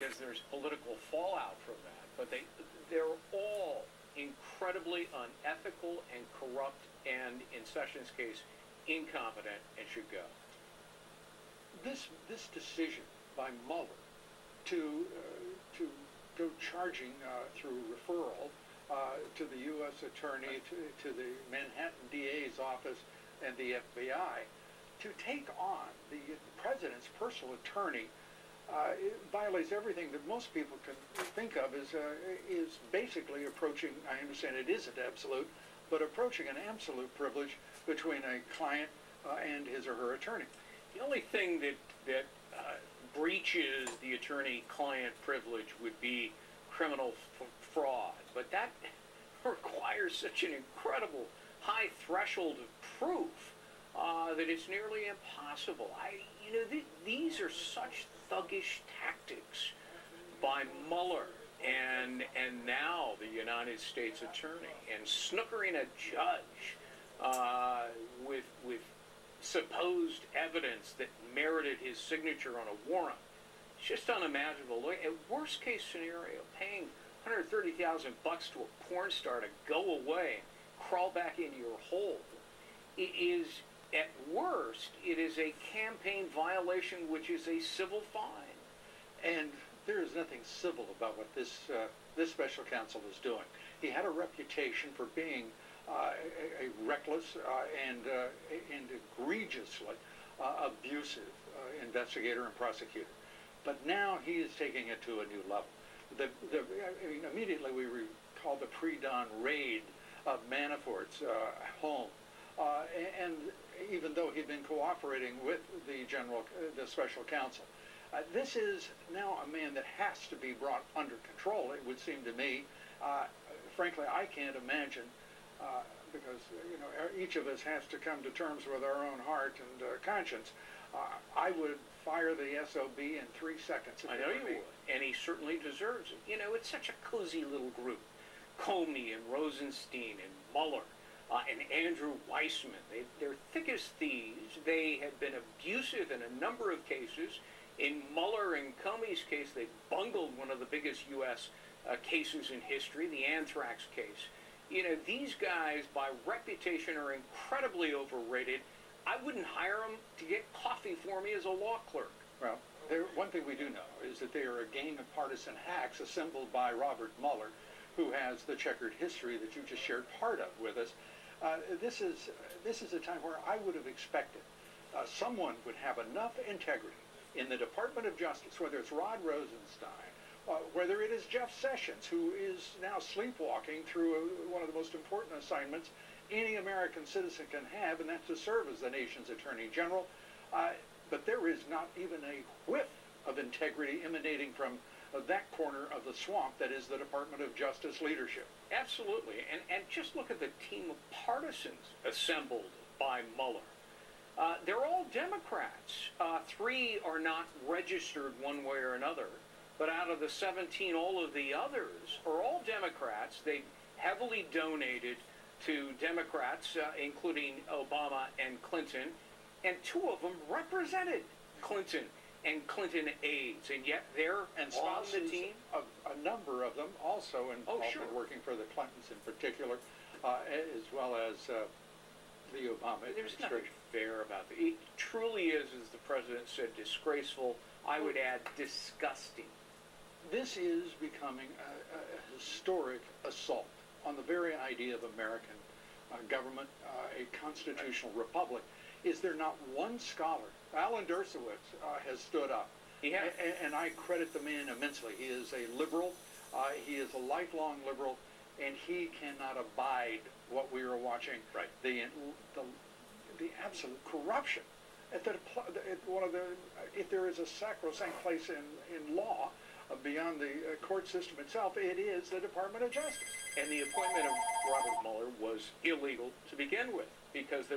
because there's political fallout from that, but they're all incredibly unethical and corrupt, and in Sessions' case, incompetent, and should go. This decision by Mueller to go charging through referral to the U.S. Attorney, to the Manhattan DA's office, and the FBI, to take on the president's personal attorney, it violates everything that most people can think of as is basically approaching, I understand it isn't absolute, but approaching an absolute privilege between a client and his or her attorney. The only thing that breaches the attorney-client privilege would be criminal fraud, but that requires such an incredible high threshold of proof that it's nearly impossible. These are such thuggish tactics by Mueller and now the United States Attorney, and snookering a judge with supposed evidence that merited his signature on a warrant. It's just unimaginable. Look, at worst case scenario, paying $130,000 to a porn star to go away and crawl back into your hole, it is, at worst, it is a campaign violation, which is a civil fine. And there is nothing civil about what this special counsel is doing. He had a reputation for being a reckless and egregiously abusive investigator and prosecutor. But now he is taking it to a new level. Immediately we recall the pre-dawn raid of Manafort's home. And even though he'd been cooperating with the special counsel, this is now a man that has to be brought under control, it would seem to me. Frankly, I can't imagine, because each of us has to come to terms with our own heart and conscience. I would fire the SOB in 3 seconds. I know you would, and he certainly deserves it. It's such a cozy little group. Comey and Rosenstein and Mueller and Andrew Weissman. They're thick as thieves. They have been abusive in a number of cases. In Mueller and Comey's case, they bungled one of the biggest U.S. Cases in history, the anthrax case. These guys, by reputation, are incredibly overrated. I wouldn't hire them to get coffee for me as a law clerk. Well, one thing we do know is that they are a gang of partisan hacks assembled by Robert Mueller, who has the checkered history that you just shared part of with us. This is a time where I would have expected someone would have enough integrity in the Department of Justice, whether it's Rod Rosenstein, whether it is Jeff Sessions, who is now sleepwalking through one of the most important assignments any American citizen can have, and that's to serve as the nation's Attorney General. But there is not even a whiff of integrity emanating from that corner of the swamp that is the Department of Justice leadership. Absolutely. And just look at the team of partisans assembled by Mueller. They're all Democrats. 3 are not registered one way or another. But out of the 17, all of the others are all Democrats. They heavily donated to Democrats, including Obama and Clinton. And 2 of them represented Clinton and Clinton aides, and yet they're and on the team. A number of them also involved in working for the Clintons in particular, as well as the Obama There's administration. nothing fair about it. It truly is, as the president said, disgraceful. I would add disgusting. This is becoming a historic assault on the very idea of American government, a constitutional republic. Is there not one scholar? Alan Dershowitz has stood up, and I credit the man immensely. He is a liberal. He is a lifelong liberal, and he cannot abide what we are watching. Right. The absolute corruption. If there is a sacrosanct place in law beyond the court system itself, it is the Department of Justice. And the appointment of Robert Mueller was illegal to begin with, because there